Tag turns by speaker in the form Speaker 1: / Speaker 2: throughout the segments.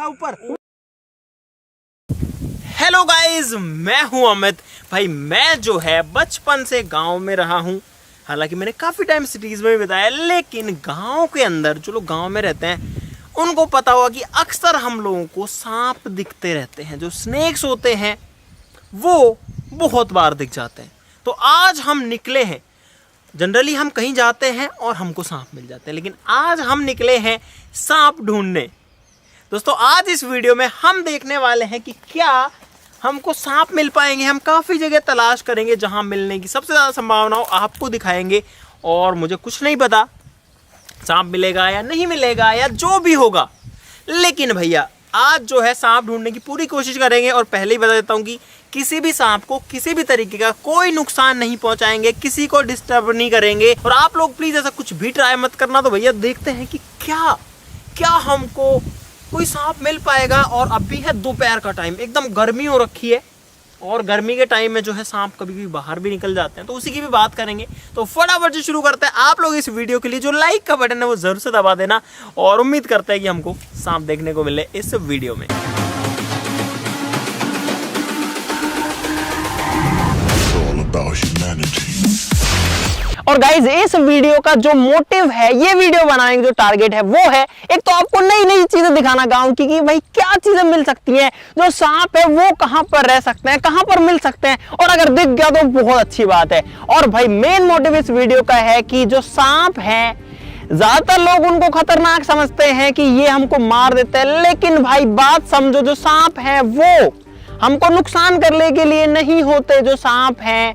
Speaker 1: ऊपर। Hello guys, मैं हूं अमित। भाई मैं जो है बचपन से गांव में रहा हूं। हालांकि मैंने काफी टाइम सिटीज में भी बिताया, लेकिन गांव के अंदर जो लोग गांव में रहते हैं उनको पता होगा कि अक्सर हम लोगों को सांप दिखते रहते हैं। जो स्नेक्स होते हैं वो बहुत बार दिख जाते हैं। तो आज हम निकले हैं, जनरली हम कहीं जाते हैं और हमको सांप मिल जाते हैं, लेकिन आज हम निकले हैं सांप ढूंढने। दोस्तों आज इस वीडियो में हम देखने वाले हैं कि क्या हमको सांप मिल पाएंगे। हम काफ़ी जगह तलाश करेंगे जहां मिलने की सबसे ज़्यादा संभावना हो, आपको दिखाएंगे। और मुझे कुछ नहीं पता सांप मिलेगा या नहीं मिलेगा या जो भी होगा, लेकिन भैया आज जो है सांप ढूंढने की पूरी कोशिश करेंगे। और पहले ही बता देता हूँ कि किसी भी सांप को किसी भी तरीके का कोई नुकसान नहीं पहुंचाएंगे, किसी को डिस्टर्ब नहीं करेंगे। और आप लोग प्लीज ऐसा कुछ भी ट्राई मत करना। तो भैया देखते हैं कि क्या हमको कोई सांप मिल पाएगा। और अभी है दोपहर का टाइम, एकदम गर्मी हो रखी है, और गर्मी के टाइम में जो है सांप कभी कभी बाहर भी निकल जाते हैं, तो उसी की भी बात करेंगे। तो फटाफट से शुरू करते हैं। आप लोग इस वीडियो के लिए जो लाइक का बटन है वो जरूर से दबा देना, और उम्मीद करते हैं कि हमको सांप देखने को मिले इस वीडियो में। और गाइज इस वीडियो का जो मोटिव है, ये वीडियो बनाने का जो टारगेट है वो है, एक तो आपको नई नई चीजें दिखाना गांव की, कि भाई क्या चीजें मिल सकती हैं, जो सांप है वो कहां पर रह सकते हैं, कहां पर मिल सकते हैं, और अगर दिख गया तो बहुत अच्छी बात है। और भाई मेन मोटिव इस वीडियो का है कि जो सांप है, ज्यादातर लोग उनको खतरनाक समझते हैं कि ये हमको मार देते हैं, लेकिन भाई बात समझो, जो सांप है वो हमको नुकसान करने के लिए नहीं होते। जो सांप है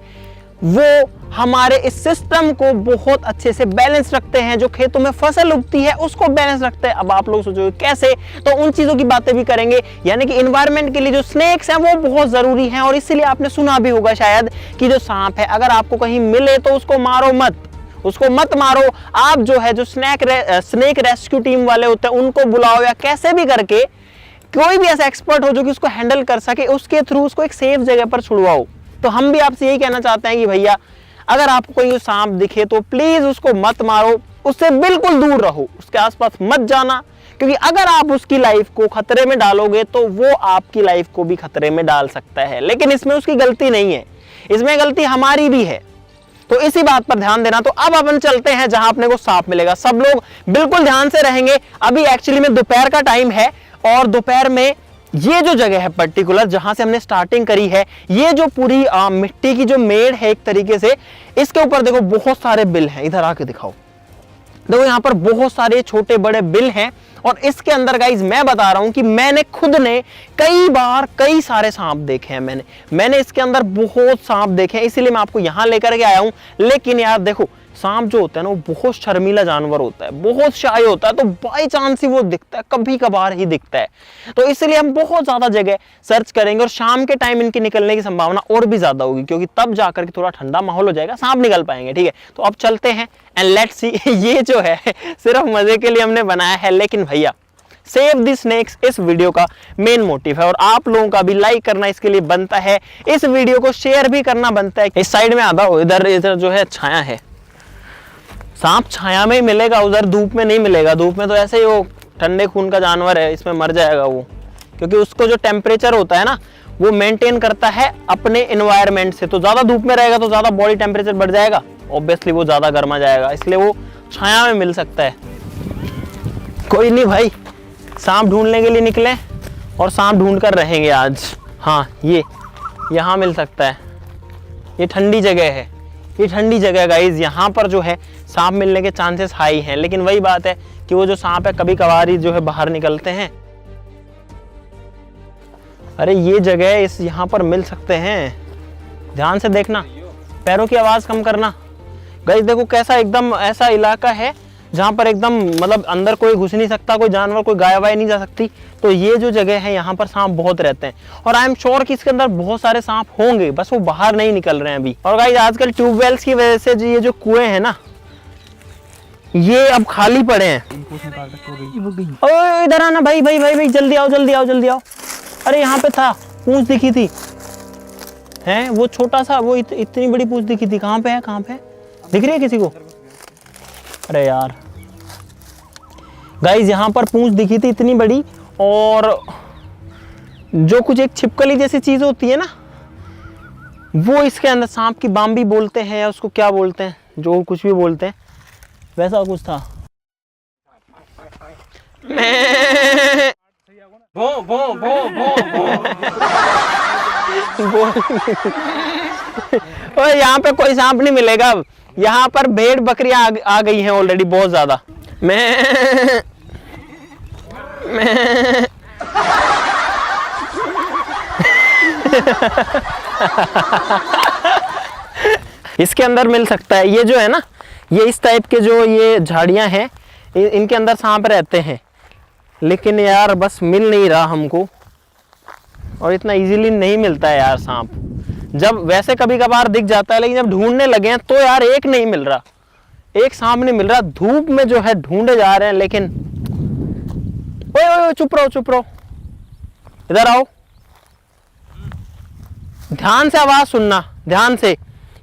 Speaker 1: वो हमारे इस सिस्टम को बहुत अच्छे से बैलेंस रखते हैं, जो खेतों में फसल उगती है उसको बैलेंस रखते हैं। अब आप लोग सोचोगे कैसे, तो उन चीजों की बातें भी करेंगे। यानी कि एनवायरनमेंट के लिए जो स्नेक्स हैं वो बहुत जरूरी हैं, और इसीलिए आपने सुना भी होगा शायद कि जो सांप है अगर आपको कहीं मिले तो उसको मारो मत, उसको मत मारो। आप जो है जो स्नेक रेस्क्यू टीम वाले होते हैं उनको बुलाओ, या कैसे भी करके कोई भी ऐसा एक्सपर्ट हो जो कि उसको हैंडल कर सके, उसके थ्रू उसको एक सेफ जगह पर छुड़वाओ। तो हम भी आपसे यही कहना चाहते हैं कि भैया अगर आपको कोई सांप दिखे तो प्लीज उसको मत मारो, उससे बिल्कुल दूर रहो, उसके आसपास मत जाना, क्योंकि अगर आप उसकी लाइफ को खतरे में डालोगे तो वो आपकी लाइफ को भी खतरे में डाल सकता है। लेकिन इसमें उसकी गलती नहीं है, इसमें गलती हमारी भी है। तो इसी बात पर ध्यान देना। तो अब अपन चलते हैं जहां अपने को सांप मिलेगा। सब लोग बिल्कुल ध्यान से रहेंगे। अभी एक्चुअली में दोपहर का टाइम है, और दोपहर में ये जो जगह है पर्टिकुलर जहां से हमने स्टार्टिंग करी है, ये जो पूरी मिट्टी की जो मेड़ है एक तरीके से, इसके ऊपर देखो बहुत सारे बिल हैं। इधर आके दिखाओ, देखो यहाँ पर बहुत सारे छोटे बड़े बिल हैं। और इसके अंदर गाइज मैं बता रहा हूं कि मैंने खुद ने कई बार कई सारे सांप देखे हैं। मैंने इसके अंदर बहुत सांप देखे हैं, इसीलिए मैं आपको यहां लेकर के आया हूं। लेकिन यार देखो, सांप जो होता है ना वो बहुत शर्मीला जानवर होता है, बहुत शाय होता है, तो बाई चांस ही वो दिखता है, कभी कभार ही दिखता है। तो इसलिए हम बहुत ज्यादा जगह सर्च करेंगे, और शाम के टाइम इनके निकलने की संभावना और भी ज्यादा होगी, क्योंकि तब जाकर के थोड़ा ठंडा माहौल हो जाएगा, सांप निकल पाएंगे। ठीक है, तो अब चलते हैं एंड लेट्स सी। ये जो है सिर्फ मजे के लिए हमने बनाया है, लेकिन भैया सेव द स्नेक्स इस वीडियो का मेन मोटिव है, और आप लोगों का भी लाइक करना इसके लिए बनता है, इस वीडियो को शेयर भी करना बनता है। इस साइड में आधा, इधर जो है छाया है, सांप छाया में ही मिलेगा, उधर धूप में नहीं मिलेगा। धूप में तो ऐसे ही वो ठंडे खून का जानवर है, इसमें मर जाएगा वो, क्योंकि उसको जो टेम्परेचर होता है ना वो मेंटेन करता है अपने एनवायरनमेंट से। तो ज्यादा धूप में रहेगा तो ज्यादा बॉडी टेम्परेचर बढ़ जाएगा, ऑब्वियसली वो ज्यादा गर्मा जाएगा, इसलिए वो छाया में मिल सकता है। कोई नहीं भाई, सांप ढूंढने के लिए निकले और सांप ढूंढ कर रहेंगे आज। हाँ, ये यहाँ मिल सकता है, ये ठंडी जगह है, ये ठंडी जगह गाइज, यहाँ पर जो है सांप मिलने के चांसेस हाई हैं। लेकिन वही बात है कि वो जो सांप है कभी कभार ही जो है बाहर निकलते हैं। अरे ये जगह इस यहाँ पर मिल सकते हैं, ध्यान से देखना, पैरों की आवाज कम करना। गाइज देखो कैसा एकदम ऐसा इलाका है जहाँ पर एकदम मतलब अंदर कोई घुस नहीं सकता, कोई जानवर, कोई गाय वाय नहीं जा सकती। तो ये जो जगह है यहाँ पर सांप बहुत रहते हैं, और आई एम श्योर कि इसके अंदर बहुत सारे सांप होंगे, बस वो बाहर नहीं निकल रहे हैं अभी। और गाइस आजकल ट्यूबवेल्स की वजह से ये जो कुएं हैं ना, ये अब खाली पड़े हैं। ओए इधर आना भाई, भाई भाई भाई जल्दी आओ जल्दी आओ जल्दी आओ। अरे यहाँ पे था, पूंछ दिखी थी, है वो छोटा सा, वो इतनी बड़ी पूंछ दिखी थी। कहाँ पे है, कहाँ पे है, दिख रही है किसी को? अरे यार गाइज यहाँ पर पूंछ दिखी थी इतनी बड़ी, और जो कुछ एक छिपकली जैसी चीज होती है ना, वो इसके अंदर, सांप की बाम्बी बोलते हैं या उसको क्या बोलते हैं, जो कुछ भी बोलते हैं, वैसा कुछ था। और यहाँ पे कोई सांप नहीं मिलेगा अब, यहाँ पर भेड़ बकरियां आ गई हैं ऑलरेडी बहुत ज्यादा। मैं इसके अंदर मिल सकता है, ये जो है ना, ये इस टाइप के जो ये झाड़ियां हैं, इनके अंदर सांप रहते हैं, लेकिन यार बस मिल नहीं रहा हमको, और इतना इजीली नहीं मिलता है यार सांप। जब वैसे कभी कभार दिख जाता है, लेकिन जब ढूंढने लगे हैं तो यार एक नहीं मिल रहा, एक सांप नहीं मिल रहा। धूप में जो है ढूंढे जा रहे हैं, लेकिन ओए चुप रहो, इधर आओ, ध्यान से आवाज सुनना, ध्यान से।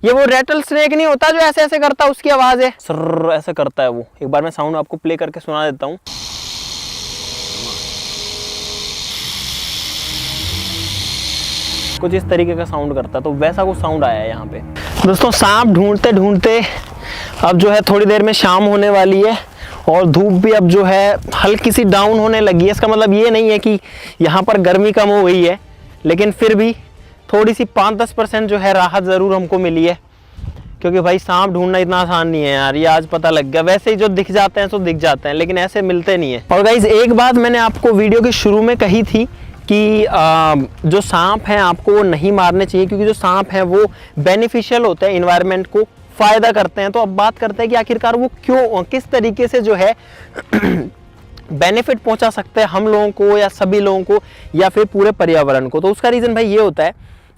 Speaker 1: ये वो रेटल स्नेक नहीं होता जो ऐसे ऐसे करता, उसकी आवाज है, सर्र ऐसे करता है वो। एक बार मैं साउंड आपको प्ले करके सुना देता हूँ। कुछ इस तरीके का साउंड करता है, तो वैसा कुछ साउंड आया है यहाँ पे। दोस्तों सांप ढूंढते ढूंढते अब जो है थोड़ी देर में शाम होने वाली है, और धूप भी अब जो है हल्की सी डाउन होने लगी है। इसका मतलब ये नहीं है कि यहाँ पर गर्मी कम हो गई है, लेकिन फिर भी थोड़ी सी 5-10% जो है राहत ज़रूर हमको मिली है, क्योंकि भाई सांप ढूंढना इतना आसान नहीं है यार, ये आज पता लग गया। वैसे ही जो दिख जाते हैं तो दिख जाते हैं, लेकिन ऐसे मिलते नहीं है। और गाइज एक बात मैंने आपको वीडियो के शुरू में कही थी कि जो सांप हैं आपको वो नहीं मारने चाहिए, क्योंकि जो सांप हैं वो बेनिफिशियल होते हैं, इन्वायरमेंट को फ़ायदा करते हैं। तो अब बात करते हैं कि आखिरकार वो क्यों, किस तरीके से जो है बेनिफिट पहुंचा सकते हैं हम लोगों को, या सभी लोगों को, या फिर पूरे पर्यावरण को। तो उसका रीज़न भाई ये होता है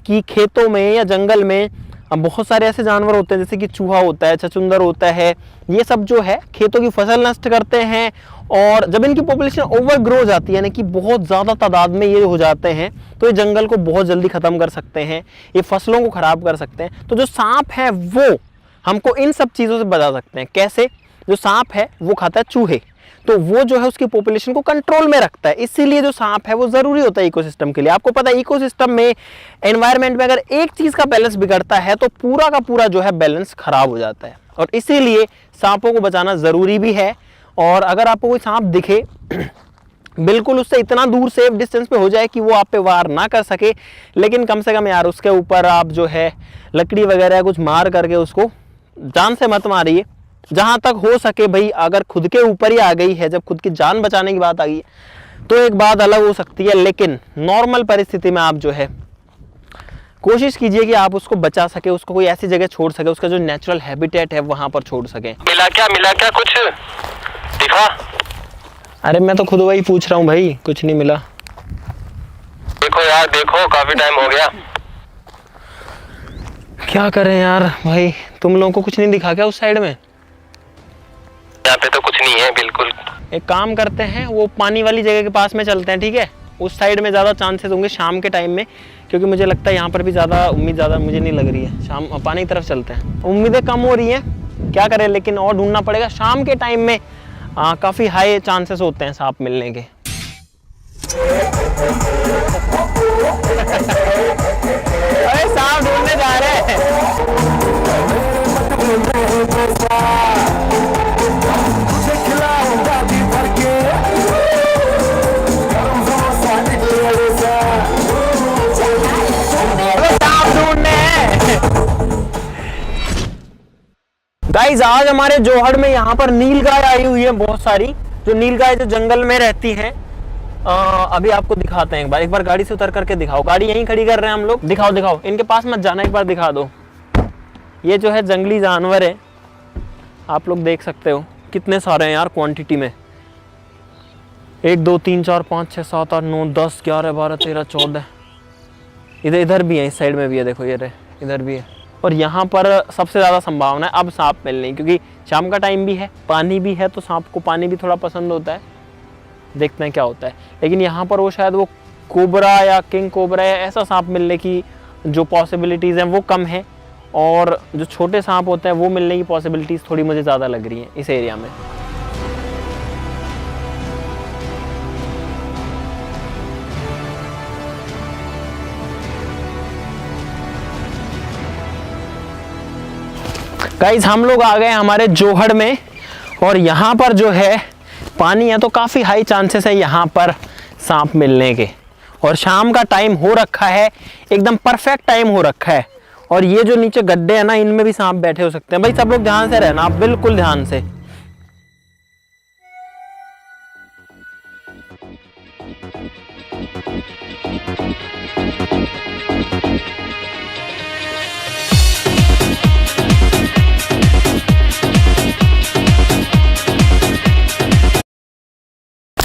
Speaker 1: कि खेतों में या जंगल में बहुत सारे ऐसे जानवर होते हैं, जैसे कि चूहा होता है, छछूंदर होता है, ये सब जो है खेतों की फसल नष्ट करते हैं। और जब इनकी पॉपुलेशन ओवर ग्रो हो जाती है, यानी कि बहुत ज़्यादा तादाद में ये हो जाते हैं, तो ये जंगल को बहुत जल्दी ख़त्म कर सकते हैं, ये फसलों को ख़राब कर सकते हैं। तो जो सांप है वो हमको इन सब चीज़ों से बचा सकते हैं। कैसे? जो सांप है वो खाता है चूहे, तो वो जो है उसकी पॉपुलेशन को कंट्रोल में रखता है। इसीलिए जो सांप है वो ज़रूरी होता है इकोसिस्टम के लिए। आपको पता है इकोसिस्टम में, एनवायरनमेंट में अगर एक चीज़ का बैलेंस बिगड़ता है तो पूरा का पूरा जो है बैलेंस खराब हो जाता है, और इसीलिए सांपों को बचाना ज़रूरी भी है। और अगर आपको कोई सांप दिखे, बिल्कुल उससे इतना दूर सेफ डिस्टेंस पे हो जाए कि वो आप पे वार ना कर सके, लेकिन कम से कम यार उसके ऊपर आप जो है लकड़ी वगैरह कुछ मार करके उसको जान से मत मारिए। जहाँ तक हो सके भाई, अगर खुद के ऊपर ही आ गई है, जब खुद की जान बचाने की बात आ गई है तो एक बात अलग हो सकती है, लेकिन नॉर्मल परिस्थिति में आप जो है कोशिश कीजिए कि आप उसको बचा सके, उसको कोई ऐसी जगह छोड़ सके, उसका जो नेचुरल हैबिटेट है वहाँ पर छोड़ सके।
Speaker 2: मिला क्या कुछ दिखा?
Speaker 1: अरे मैं तो खुद वही पूछ रहा हूँ भाई, कुछ नहीं मिला।
Speaker 2: देखो यार, देखो काफी टाइम हो गया।
Speaker 1: क्या करें यार भाई, तुम लोगों को कुछ नहीं दिखा क्या उस साइड में?
Speaker 2: यहाँ पे तो कुछ नहीं है बिल्कुल।
Speaker 1: एक काम करते हैं, वो पानी वाली जगह के पास में चलते हैं, ठीक है? उस साइड में ज़्यादा चांसेस होंगे शाम के टाइम में, क्योंकि मुझे लगता है यहाँ पर भी ज़्यादा उम्मीद ज़्यादा मुझे नहीं लग रही है। शाम पानी की तरफ चलते हैं, उम्मीदें कम हो रही हैं, क्या करें, लेकिन और ढूंढना पड़ेगा। शाम के टाइम में काफ़ी हाई चांसेस होते हैं सांप मिलने के। अरे सांप ढूंढने जा रहे हैं। गाइस आज हमारे जोहड़ में यहाँ पर नीलगाय आई हुई है बहुत सारी। जो नीलगाय जो जंगल में रहती हैं, अभी आपको दिखाते हैं। एक बार गाड़ी से उतर करके दिखाओ। गाड़ी यहीं खड़ी कर रहे हैं हम लोग। दिखाओ, इनके पास मत जाना, एक बार दिखा दो। ये जो है जंगली जानवर है, आप लोग देख सकते हो कितने सारे हैं यार क्वांटिटी में। 1 2 3 4 5 6 7 8 9 10 11 12 13 14 इधर भी है, इस साइड में भी है, देखो ये रहे, इधर भी है। और यहाँ पर सबसे ज़्यादा संभावना है अब सांप मिलने की, क्योंकि शाम का टाइम भी है, पानी भी है, तो सांप को पानी भी थोड़ा पसंद होता है। देखते हैं क्या होता है। लेकिन यहाँ पर वो शायद वो कोबरा या किंग कोबरा या ऐसा सांप मिलने की जो पॉसिबिलिटीज़ हैं वो कम है, और जो छोटे सांप होते हैं वो मिलने की पॉसिबिलिटीज़ थोड़ी मुझे ज़्यादा लग रही हैं इस एरिया में। गाइज हम लोग आ गए हमारे जोहड़ में और यहाँ पर जो है पानी है तो काफ़ी हाई चांसेस है यहाँ पर सांप मिलने के। और शाम का टाइम हो रखा है, एकदम परफेक्ट टाइम हो रखा है। और ये जो नीचे गड्ढे हैं ना, इनमें भी सांप बैठे हो सकते हैं। भाई सब लोग ध्यान से रहना, आप बिल्कुल ध्यान से।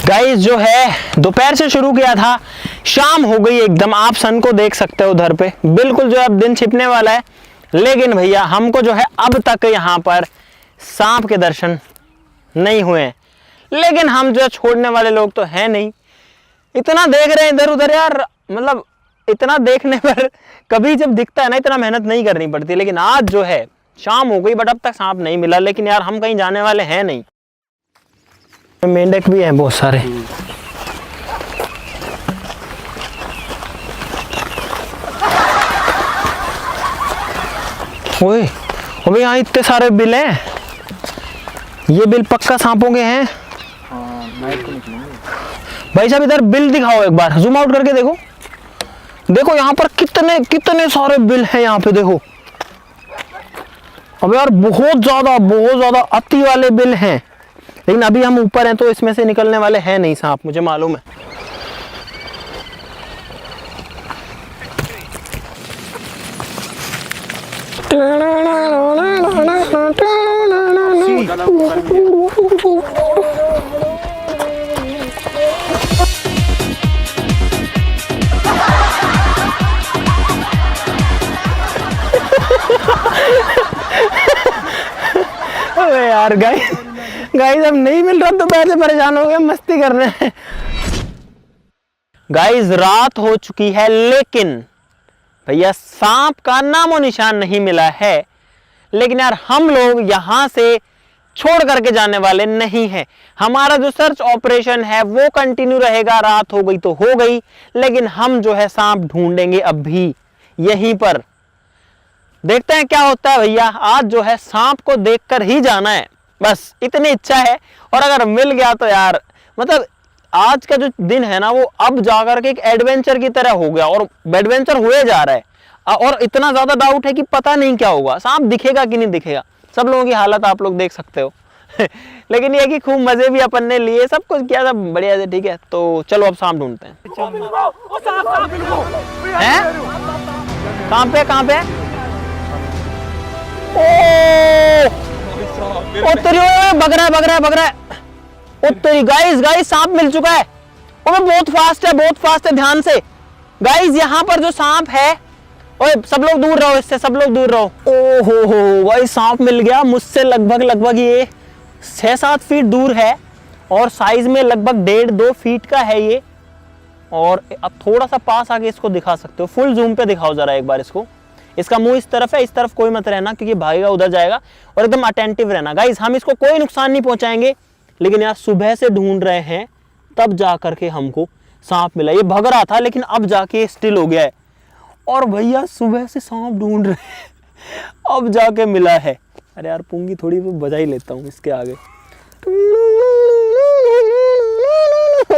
Speaker 1: गाइस जो है दोपहर से शुरू किया था, शाम हो गई एकदम। आप सन को देख सकते हो उधर पे, बिल्कुल जो है अब दिन छिपने वाला है। लेकिन भैया हमको जो है अब तक यहाँ पर सांप के दर्शन नहीं हुए हैं। लेकिन हम जो है छोड़ने वाले लोग तो हैं नहीं। इतना देख रहे हैं इधर उधर यार, मतलब इतना देखने पर कभी जब दिखता है ना, इतना मेहनत नहीं करनी पड़ती। लेकिन आज जो है शाम हो गई बट अब तक सांप नहीं मिला। लेकिन यार हम कहीं जाने वाले हैं नहीं। मेंढक भी हैं बहुत सारे। ओए अबे यहाँ इतने सारे बिल हैं। ये बिल पक्का सांपों के हैं। भाई साहब इधर बिल दिखाओ, एक बार जूम आउट करके देखो। देखो यहाँ पर कितने कितने सारे बिल हैं यहाँ पे, देखो। अबे यार बहुत ज्यादा अति वाले बिल हैं। लेकिन अभी हम ऊपर हैं तो इसमें से निकलने वाले हैं नहीं सांप, मुझे मालूम है। अबे यार गाइस अब नहीं मिल रहा तो पैसे परेशान हो गए, मस्ती कर रहे हैं। गाइस रात हो चुकी है लेकिन भैया सांप का नामो निशान नहीं मिला है। लेकिन यार हम लोग यहां से छोड़ करके जाने वाले नहीं हैं। हमारा जो सर्च ऑपरेशन है वो कंटिन्यू रहेगा। रात हो गई तो हो गई, लेकिन हम जो है सांप ढूंढेंगे अब भी यहीं पर। देखते हैं क्या होता है भैया। आज जो है सांप को देखकर ही जाना है, बस इतनी इच्छा है। और अगर मिल गया तो यार मतलब आज का जो दिन है ना वो अब जाकर के एक एडवेंचर की तरह हो गया और एडवेंचर हुए जा रहा है। और इतना ज्यादा डाउट है कि पता नहीं क्या होगा, सांप दिखेगा कि नहीं दिखेगा। सब लोगों की हालत आप लोग देख सकते हो। लेकिन ये कि खूब मजे भी अपन ने लिए, सब कुछ किया, सब बढ़िया से। ठीक है तो चलो अब सांप ढूंढते हैं। कहाँ पे ओ तेरी भग रहा है। ओ तेरी गाइस सांप मिल चुका है। ओए बहुत फास्ट है, ध्यान से। गाइस यहाँ पर जो सांप है, ओए सब लोग दूर रहो इससे, सब लोग दूर रहो। ओ हो भाई सांप मिल गया मुझसे लगभग ये 6-7 फीट दूर है और साइज में लगभग 1.5-2 फीट का है ये। और अब थोड़ा सा पास आके इसको दिखा सकते हो, फुल जूम पे दिखाओ जरा एक बार इसको। इसका मुंह इस तरफ है, इस तरफ कोई मत रहना क्योंकि भागेगा उधर जाएगा। और एकदम अटेंटिव रहना गाइस, हम इसको कोई नुकसान नहीं पहुंचाएंगे। लेकिन यार सुबह से ढूंढ रहे हैं तब जा करके हमको सांप मिला। ये भग रहा था लेकिन अब जाके स्टिल हो गया है। और भैया सुबह से सांप ढूंढ रहे हैं, अब जाके मिला है। अरे यार पुंगी थोड़ी भी बजा ही लेता हूँ इसके आगे।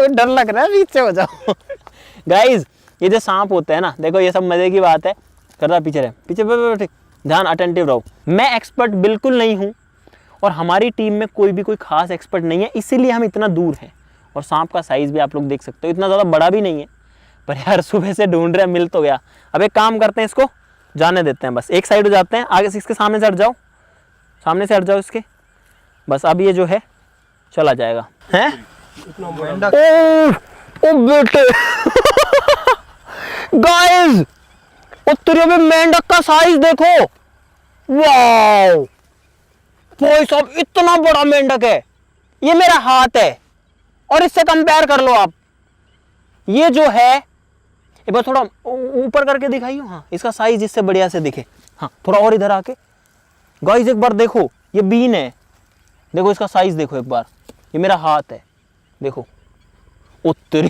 Speaker 1: डर लग रहा है, पीछे हो जाओ। गाइस ये जो सांप होते हैं ना, देखो ये सब मजे की बात है। कर रहा पीछे रहे, पीछे ध्यान, अटेंटिव रहो। मैं एक्सपर्ट बिल्कुल नहीं हूँ और हमारी टीम में कोई खास एक्सपर्ट नहीं है, इसीलिए हम इतना दूर हैं। और सांप का साइज भी आप लोग देख सकते हो, इतना ज़्यादा बड़ा भी नहीं है। पर यार सुबह से ढूंढ रहे हैं, मिल तो गया। अब एक काम करते हैं, इसको जाने देते हैं, बस एक साइड हो जाते हैं। आगे से इसके सामने से हट जाओ, सामने से हट जाओ इसके, बस। अब ये जो है चला जाएगा। हैं ओ बेटे गाइस उत्तरी में मेंढक का साइज देखो। वाओ भाई साहब इतना बड़ा मेंढक है, ये मेरा हाथ है। और इससे कंपेयर कर लो आप, ये जो है एक बार थोड़ा ऊपर करके दिखाइए। हाँ इसका साइज इससे बढ़िया से दिखे। हाँ थोड़ा और इधर आके गाइस एक बार देखो, ये बीन है, देखो इसका साइज देखो एक बार। ये मेरा हाथ है, देखो उत्तरी।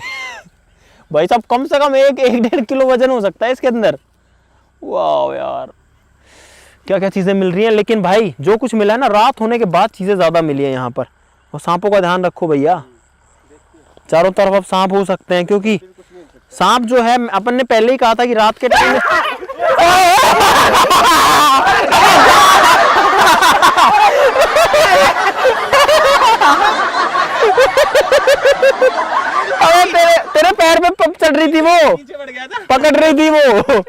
Speaker 1: भाई साहब कम से कम 1-1.5 किलो वजन हो सकता है इसके अंदर। वाह यार क्या क्या चीजें मिल रही हैं, लेकिन भाई जो कुछ मिला है ना, रात होने के बाद चीजें ज्यादा मिली है यहाँ पर। और सांपों का ध्यान रखो भैया, चारों तरफ अब सांप हो सकते हैं, क्योंकि सांप जो है अपन ने पहले ही कहा था कि रात के टाइम में अबे तेरे पैर पे पप चढ़ रही थी, वो पकड़ रही थी वो।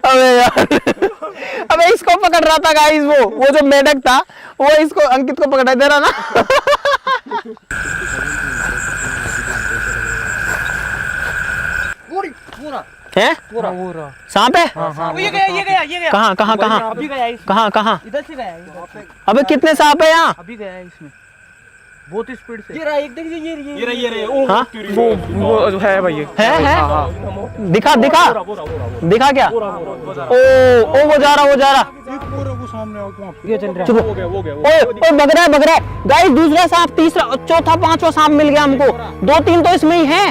Speaker 1: अबे यार, अबे इसको पकड़ रहा था गाइस, वो जो मेढक था वो इसको, अंकित को पकड़ा दे रहा ना। है सांप है?
Speaker 3: ये गया
Speaker 1: कहाँ कहाँ कहाँ
Speaker 3: अभी गया
Speaker 1: कहाँ कहाँ?
Speaker 3: इधर से गया
Speaker 1: अबे कितने सांप है यहाँ?
Speaker 3: अभी गया इसमें बहुत स्पीड से।
Speaker 4: ये रहा, एक देखिए ये
Speaker 3: ये
Speaker 1: हाँ
Speaker 3: वो है भाई,
Speaker 1: है दिखा दिखा दिखा क्या? ओ वो जा रहा
Speaker 3: ये चल रहा
Speaker 1: चुप। ओए भग रहा है गाइस, दूसरा सांप, तीसरा, चौथा, पांचवा सांप मिल गया हमको। 2-3 तो इसमें ही है।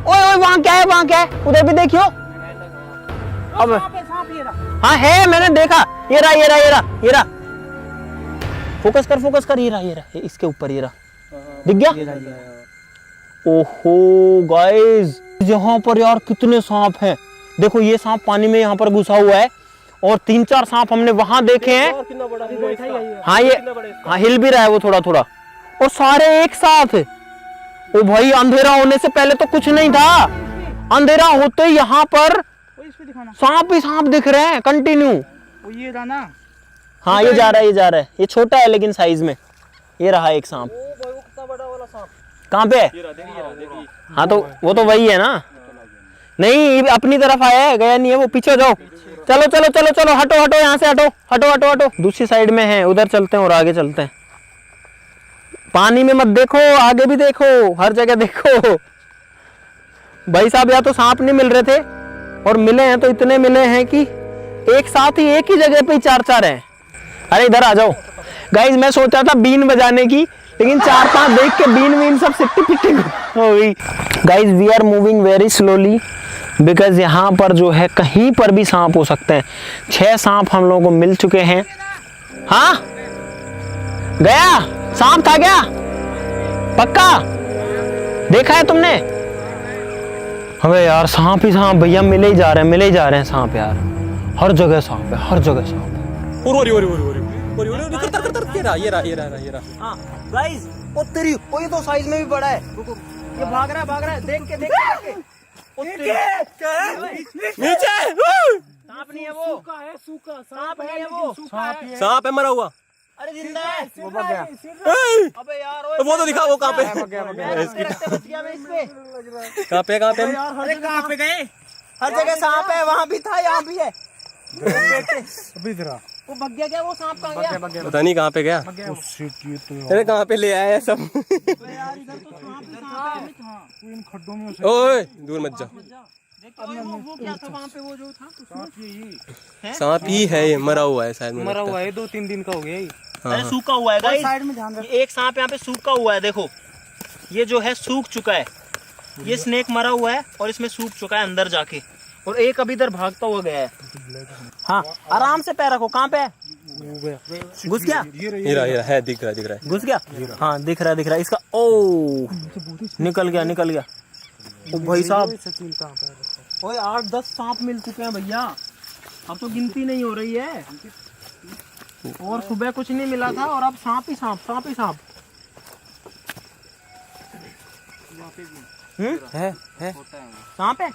Speaker 1: ओए वहाँ क्या है? उधर भी देखियो। अब हाँ है, मैंने देखा, ये रहा। फोकस कर, ये रहा, इसके ऊपर, ये रहा, दिख गया? ओहो गाइस, यहाँ पर यार कितने सांप हैं। देखो ये सांप पानी में यहाँ पर घुसा हुआ है, और 3-4 सांप हमने वहां देखे हैं। हाँ ये हिल भी रहा है वो थोड़ा, और सारे एक साथ। ओ भाई, अंधेरा होने से पहले तो कुछ नहीं था, अंधेरा होते ही यहाँ पर सांप ही सांप दिख रहे हैं कंटिन्यू।
Speaker 3: ये रहा ना।
Speaker 1: हाँ ये जा रहा है, ये छोटा है लेकिन साइज में। ये रहा एक सांप। कहाँ पे है? हाँ तो वो तो वही है ना। नहीं अपनी तरफ आया है, गया नहीं है वो, पीछे जाओ। चलो हटो यहाँ से, हटो। दूसरी साइड में है, उधर चलते हैं और आगे चलते हैं। पानी में मत देखो, आगे भी देखो, हर जगह देखो। भाई साहब या तो सांप नहीं मिल रहे थे, और मिले हैं तो इतने मिले हैं कि एक साथ ही एक ही जगह पे 4-4 हैं। अरे इधर आ जाओ गाइस, मैं सोचा था बीन बजाने की, लेकिन 4-5 देख के बीन सब सिट्टी पिट्टी हो गई। Guys we are moving very slowly, because यहाँ पर जो है कहीं पर भी सांप हो सकते हैं। 6 सांप हम लोगों को मिल चुके हैं। हाँ गया सांप था क्या? पक्का देखा है तुमने? अबे यार सांप ही सांप भैया, मिले ही जा रहे हैं सांप यार, हर जगह सांप है, हर जगह सांप है।
Speaker 4: ये रहा। हां गाइस, ओ तेरी, ओ ये तो साइज में भी बड़ा है। ये भाग रहा है, देख के
Speaker 3: नीचे
Speaker 4: सांप नहीं है वो, सूखा सांप नहीं है वो,
Speaker 3: सांप है मरा हुआ।
Speaker 4: अरे जिंदा है, वो भाग गया। अबे यार
Speaker 3: वो तो दिखा, वो कहाँ पे?
Speaker 4: बच गया मैं इस पे।
Speaker 3: कहाँ पे?
Speaker 4: अरे कहाँ पे गए? हर जगह सांप है, वहाँ भी था, यहाँ भी है।
Speaker 3: अभी जरा
Speaker 4: वो भाग गया क्या? वो सांप कहाँ गया?
Speaker 3: पता नहीं कहाँ पे गया। अरे कहाँ पे ले आया है सब।
Speaker 4: यार इधर तो सांप ही सांप है।
Speaker 3: इन खड्डों में ओए दूर मत जा।
Speaker 4: वो क्या था वहाँ पे, वो जो था
Speaker 3: सांप ही है, ये मरा हुआ है शायद।
Speaker 4: मरा हुआ है, 2-3 दिन का हो गया।
Speaker 1: अरे सूखा हुआ है गाइस,
Speaker 4: साइड में ध्यान रख।
Speaker 1: एक सांप यहाँ पे सूखा हुआ है, देखो ये जो है सूख चुका है। ये स्नेक मरा हुआ है और इसमें सूख चुका है अंदर जाके, और एक अभी इधर भागता हुआ गया है। हाँ आराम से पैर रखो। कहाँ पे है? घुस गया?
Speaker 3: ये रहा है, दिख रहा है।
Speaker 1: घुस गया? हाँ दिख रहा है इसका। ओ निकल गया। ओ भाई साहब, ओए 8-10 सांप मिल चुके हैं भैया, अब तो गिनती नहीं हो रही है। और सुबह कुछ नहीं मिला था, और अब सांप ही सांप।
Speaker 3: है
Speaker 1: सांप है?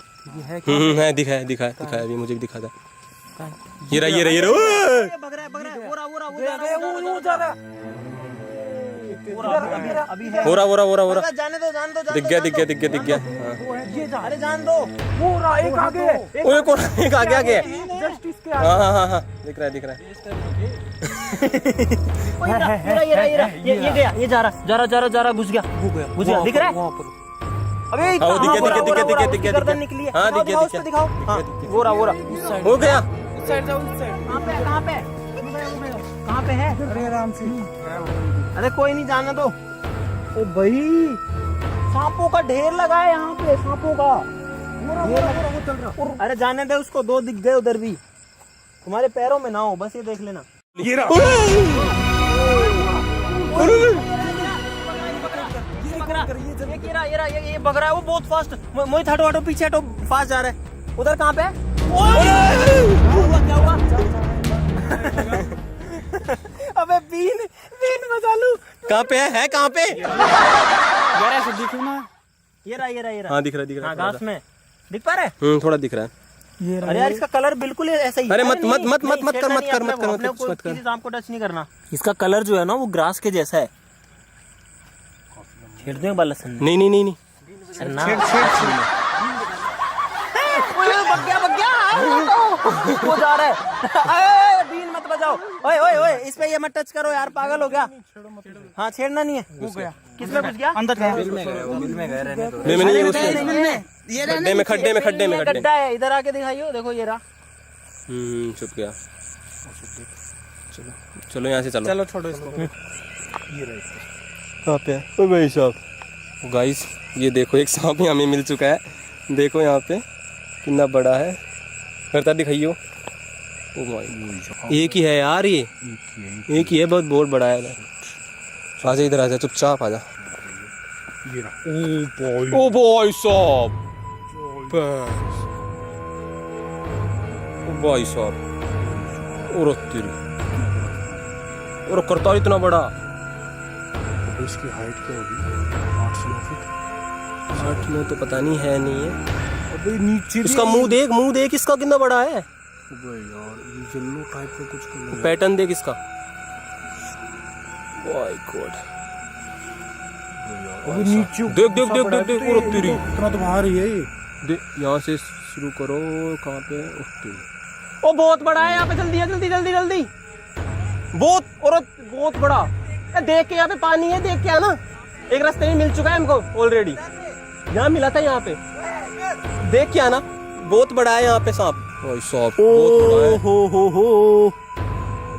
Speaker 3: है, दिखा है, अभी मुझे भी दिखा था। ये रहा
Speaker 1: बग रहा है। वो जा रहा है। अभी है।
Speaker 3: हो रहा।
Speaker 4: जाने दो।
Speaker 3: दिख गया। हाँ।
Speaker 4: अरे जान दो।
Speaker 3: एक आगे है। हाँ, दिख रहा है।
Speaker 1: ये जा रहा, घुस गया, दिख रहा है? अबे
Speaker 3: हाँ, दिख गया।
Speaker 1: गर्दन निकली है।
Speaker 3: हाँ, दिख गया।
Speaker 1: उसको दिखाओ। हाँ, वो रहा।
Speaker 3: हो गया।
Speaker 1: कहाँ पे है?
Speaker 4: अरे आराम से।
Speaker 1: अरे कोई नहीं, जाने दो। ओ भाई सांपों का ढेर लगा है यहाँ पे, सांपों का। अरे जाने दे उसको, 2 दिख गए उधर भी।
Speaker 4: तुम्हारे पैरों में ना हो, बस ये देख लेना।
Speaker 3: ये रहा।
Speaker 4: ये भग रहा है, वो बहुत फास्ट। मोहित हटो हटो, पीछे हटो, फास्ट जा रहा है। उधर कहाँ पे है? क्या हुआ? अबे बीन बचा लू।
Speaker 3: कहाँ पे है कहाँ पे?
Speaker 4: दिखू ना, ये रहा।
Speaker 3: हाँ दिख रहा
Speaker 4: हाँ, घास में दिख पा रहा है।
Speaker 3: थोड़ा दिख रहा है।
Speaker 4: अरे यार इसका कलर बिल्कुल ऐसा ही।
Speaker 3: अरे मत
Speaker 4: नहीं,
Speaker 3: कर
Speaker 4: अपने को किसी सांप को टच नहीं करना। इसका कलर जो है ना वो ग्रास के जैसा है। छेड़ दे बाल लसन।
Speaker 3: नहीं
Speaker 4: बग गया वो जा रहा है। अरे बीन मत बजाओ। ओए इस पे ये मत टच करो यार, पागल हो गया। हाँ छेड़ना नहीं है। वो गया किसमें घुस गया? अंदर गया। बिल में गए।
Speaker 3: खड्डे में
Speaker 4: गड्ढा है, इधर आके दिखाइयो। देखो ये रहा।
Speaker 3: छुप गया। चलो यहाँ से चलो
Speaker 4: छोड़ो इसको।
Speaker 3: कहाँ पे है? ओ भाई साहब, गाइस ये देखो एक सांप ही हमें मिल चुका है। देखो यहाँ पे कितना बड़ा है, करता दिखाइयो। ओ भाई एक ही है यार, ये एक ही है, बहुत बड़ा है। आजा इधर, आजा चुपचाप आजा। ओ भाई साहब, ओ भाई साहब, और तेरी और करता इतना बड़ा।
Speaker 5: इसकी हाइट क्या होगी? 8-9 फीट।
Speaker 3: 8-9 तो पता नहीं है, नहीं है।
Speaker 5: अबे नीचे
Speaker 3: इसका मुंह देख इसका कितना बड़ा है।
Speaker 5: अबे यार ये येलो टाइप का कुछ कलर है।
Speaker 3: पैटर्न देख इसका। माय गॉड,
Speaker 5: अबे नीचे
Speaker 3: देख और तेरी
Speaker 5: इतना तो बाहर ही है ये।
Speaker 3: देख यहाँ से शुरू करो, कहाँ पे है?
Speaker 1: ओ बहुत बड़ा है यहाँ पे, जल्दी बहुत बड़ा। देख के यहाँ पे पानी है, देख के आना। एक रास्ते में मिल चुका है हमको ऑलरेडी, यहाँ मिला था। यहाँ पे देख के आना, बहुत बड़ा है यहाँ पे सांप। भाई साहब बहुत बड़ा है।
Speaker 4: हो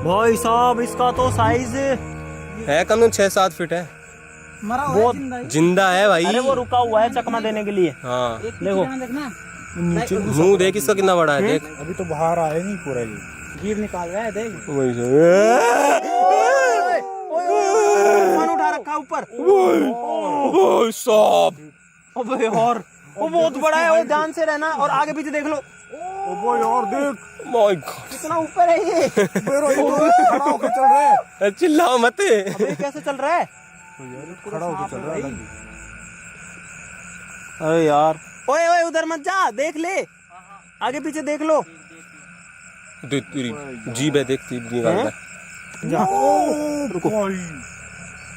Speaker 4: भाई साहब, इसका तो साइज
Speaker 3: है कम से कम 6-7 फीट है।
Speaker 4: बहुत
Speaker 3: जिंदा है भाई।
Speaker 4: अरे वो रुका हुआ है चकमा देने के लिए।
Speaker 3: हाँ
Speaker 4: देखो
Speaker 5: नीचे
Speaker 3: मुंह देख इसका कितना बड़ा है। देख
Speaker 5: अभी तो बाहर आया नहीं पूरा ये।
Speaker 4: जीभ निकाल रहा है, देख।
Speaker 3: वही
Speaker 4: फोन उठा रखा ऊपर।
Speaker 3: सांप।
Speaker 4: अबे और वो बहुत बड़ा है, वो ध्यान से रहना। और आगे पीछे देख लो।
Speaker 5: अबे यार देख,
Speaker 3: माय गॉड,
Speaker 4: कितना ऊपर है ये।
Speaker 5: खड़ा होकर चल रहा है।
Speaker 3: चिल्लाओ मत।
Speaker 4: अबे कैसे चल रहा है?
Speaker 5: खड़ा होकर चल रहा है।
Speaker 4: अरे यार, ओए उधर मत जा, देख ले, आगे पीछे देख लो।
Speaker 3: तेरी जीभ है, देख जीभ निकाल रहा है।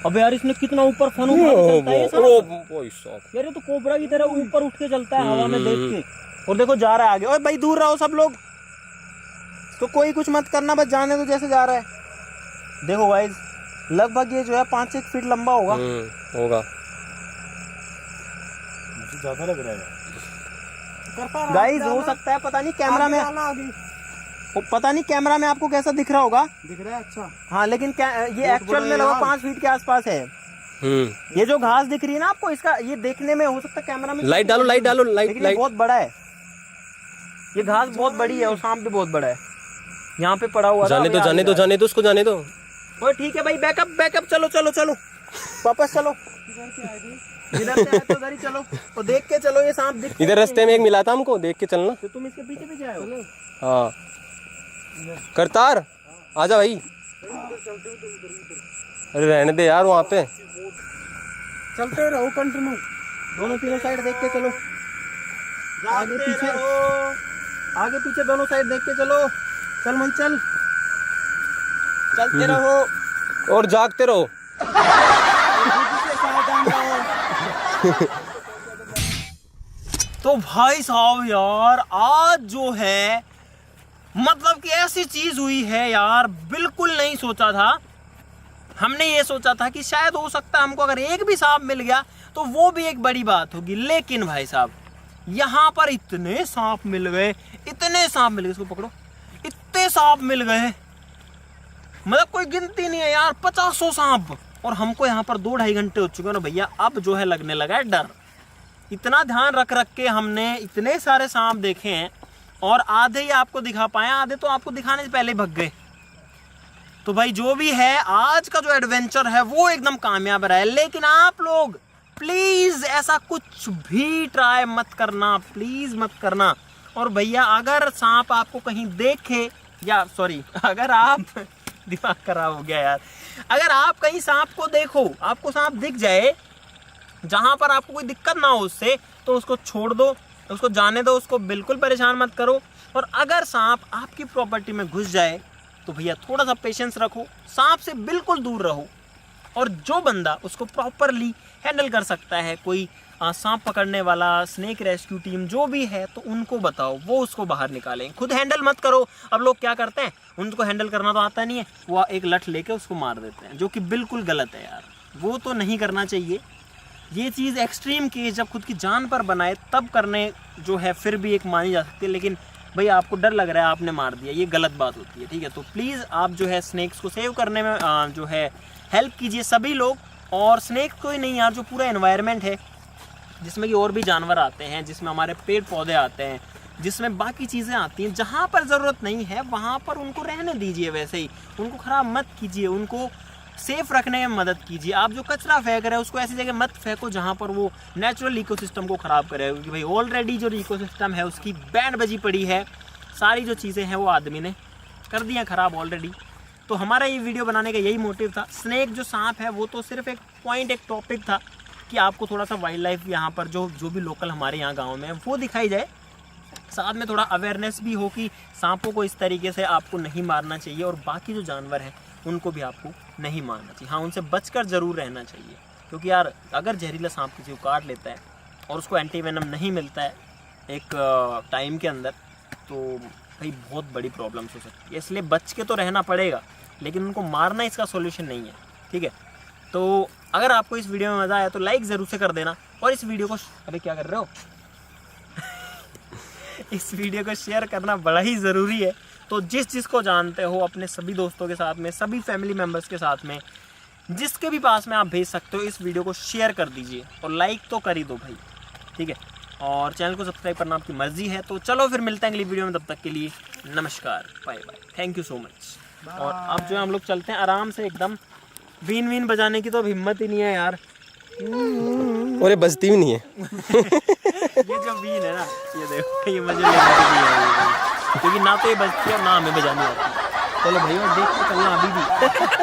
Speaker 4: अबे यार इसने कितना ऊपर फन उठा के चलता है ये सांप।
Speaker 3: भाई साहब,
Speaker 4: यार ये तो कोबरा की तरह ऊपर उठ के चलता है हवा में देख के। और देखो जा रहा है आगे। ओए भाई दूर रहो सब लोग, तो कोई कुछ मत करना, बस जाने दो जैसे जा रहा है। देखो गाइस, लगभग ये जो है 5-6 फीट लंबा होगा।
Speaker 3: होगा।
Speaker 5: मुझे ज्यादा लग रहा है
Speaker 4: गाइस, हो सकता है, पता नहीं कैमरा में, पता नहीं कैमरा में आपको कैसा दिख रहा होगा।
Speaker 5: दिख रहा है अच्छा।
Speaker 4: हाँ लेकिन ये एक्चुअल में लगभग 5 फीट के आसपास है। ये जो घास दिख रही है ना आपको, इसका ये देखने में हो सकता है कैमरा में
Speaker 3: लाइट डालो
Speaker 4: लेकिन ये बहुत बड़ा है। ये घास बहुत बड़ी है और सांप भी बहुत बड़ा है। यहाँ पे पड़ा हुआ।
Speaker 3: जाने दो उसको जाने दो।
Speaker 4: ओए ठीक है भाई, बैकअप, चलो वापस चलो। इधर से आए तो उधर ही चलो, और देख के चलो। ये सांप दिख,
Speaker 3: इधर रास्ते में एक मिला था हमको, देख के चलना।
Speaker 4: तो तुम इसके पीछे आए हो।
Speaker 3: हाँ करतार आजा भाई। अरे रहने दे यार, वहाँ पे
Speaker 4: चलते रहो कंटिन्यू, दोनों तीनों साइड देख के चलो। आगे पीछे दोनों साइड देख के चलो। चल मन चल, चलते रहो
Speaker 3: और जागते रहो।
Speaker 4: तो भाई साहब यार, आज जो है मतलब कि ऐसी चीज हुई है यार, बिल्कुल नहीं सोचा था। हमने ये सोचा था कि शायद हो सकता है हमको अगर एक भी सांप मिल गया तो वो भी एक बड़ी बात होगी। लेकिन भाई साहब, यहाँ पर इतने सांप मिल गए, इसको पकड़ो, इतने सांप मिल गए, मतलब कोई गिनती नहीं है यार, 50 सांप। और हमको यहाँ पर 2-2.5 घंटे हो चुके हैं ना भैया। अब जो है लगने लगा है डर। इतना ध्यान रख के हमने इतने सारे सांप देखे हैं और आधे ही आपको दिखा पाए, आधे तो आपको दिखाने से पहले ही भग गए। तो भाई जो भी है, आज का जो एडवेंचर है वो एकदम कामयाब रहा है। लेकिन आप लोग प्लीज ऐसा कुछ भी ट्राई मत करना, प्लीज मत करना। और भैया अगर सांप आपको कहीं देखे, या सॉरी अगर आप दिमाग खराब हो गया यार, अगर आप कहीं सांप को देखो, आपको सांप दिख जाए जहां पर आपको कोई दिक्कत ना हो उससे, तो उसको छोड़ दो, उसको जाने दो, उसको बिल्कुल परेशान मत करो। और अगर सांप आपकी प्रॉपर्टी में घुस जाए तो भैया थोड़ा सा पेशेंस रखो, सांप से बिल्कुल दूर रहो। और जो बंदा उसको प्रॉपरली हैंडल कर सकता है, कोई सांप पकड़ने वाला, स्नेक रेस्क्यू टीम जो भी है, तो उनको बताओ, वो उसको बाहर निकालें। खुद हैंडल मत करो। अब लोग क्या करते हैं, उनको हैंडल करना तो आता नहीं है, वो एक लठ लेके उसको मार देते हैं, जो कि बिल्कुल गलत है यार, वो तो नहीं करना चाहिए। ये चीज़ एक्सट्रीम केस जब खुद की जान पर बनाए तब करने जो है फिर भी एक मानी जा सकती है। लेकिन भाई आपको डर लग रहा है, आपने मार दिया, ये गलत बात होती है, ठीक है। तो प्लीज़ आप जो है स्नेक्स को सेव करने में जो है हेल्प कीजिए सभी लोग। और स्नेक को ही नहीं यार, जो पूरा एनवायरनमेंट है जिसमें कि और भी जानवर आते हैं, जिसमें हमारे पेड़ पौधे आते हैं, जिसमें बाकी चीज़ें आती हैं, जहाँ पर ज़रूरत नहीं है वहाँ पर उनको रहने दीजिए। वैसे ही उनको ख़राब मत कीजिए, उनको सेफ रखने में मदद कीजिए। आप जो कचरा फेंक रहे हो उसको ऐसी जगह मत फेंको जहाँ पर वो नेचुरल इकोसिस्टम को ख़राब करे, क्योंकि भाई ऑलरेडी जो इकोसिस्टम है उसकी बैंड बजी पड़ी है। सारी जो चीज़ें हैं वो आदमी ने कर दी हैं ख़राब ऑलरेडी। तो हमारा ये वीडियो बनाने का यही मोटिव था। स्नेक जो सांप है वो तो सिर्फ एक पॉइंट, एक टॉपिक था कि आपको थोड़ा सा वाइल्ड लाइफ यहाँ पर जो भी लोकल हमारे यहाँ गाँव में है वो दिखाई जाए, साथ में थोड़ा अवेयरनेस भी हो कि सांपों को इस तरीके से आपको नहीं मारना चाहिए, और बाकी जो जानवर हैं उनको भी आपको नहीं मारना चाहिए। हाँ, उनसे बचकर ज़रूर रहना चाहिए, क्योंकि यार अगर जहरीला सांप किसी को काट लेता है और उसको एंटीवेनम नहीं मिलता है एक टाइम के अंदर, तो भाई बहुत बड़ी प्रॉब्लम्स हो सकती है। इसलिए बच के तो रहना पड़ेगा, लेकिन उनको मारना इसका सॉल्यूशन नहीं है, ठीक है। तो अगर आपको इस वीडियो में मज़ा आया तो लाइक ज़रूर से कर देना, और इस वीडियो को अबे क्या कर रहे हो इस वीडियो को शेयर करना बड़ा ही ज़रूरी है। तो जिसको जानते हो अपने सभी दोस्तों के साथ में, सभी फैमिली मेम्बर्स के साथ में, जिसके भी पास में आप भेज सकते हो, इस वीडियो को शेयर कर दीजिए और लाइक तो कर ही दो भाई, ठीक है। और चैनल को सब्सक्राइब करना आपकी मर्जी है। तो चलो फिर मिलते हैं अगली वीडियो में, तब तक के लिए नमस्कार, bye bye, thank you so much. और अब जो है हम लोग चलते हैं आराम से, एकदम बीन वीन बजाने की तो अब हिम्मत ही नहीं है यार,
Speaker 3: और ये बजती भी नहीं है
Speaker 4: ये जो बीन है ना, ये देखो, ये मजे लेने के लिए है, क्योंकि ना तो ये बजती है और ना हमें बजानी आती है। चलो भैया देख के चलना अभी भी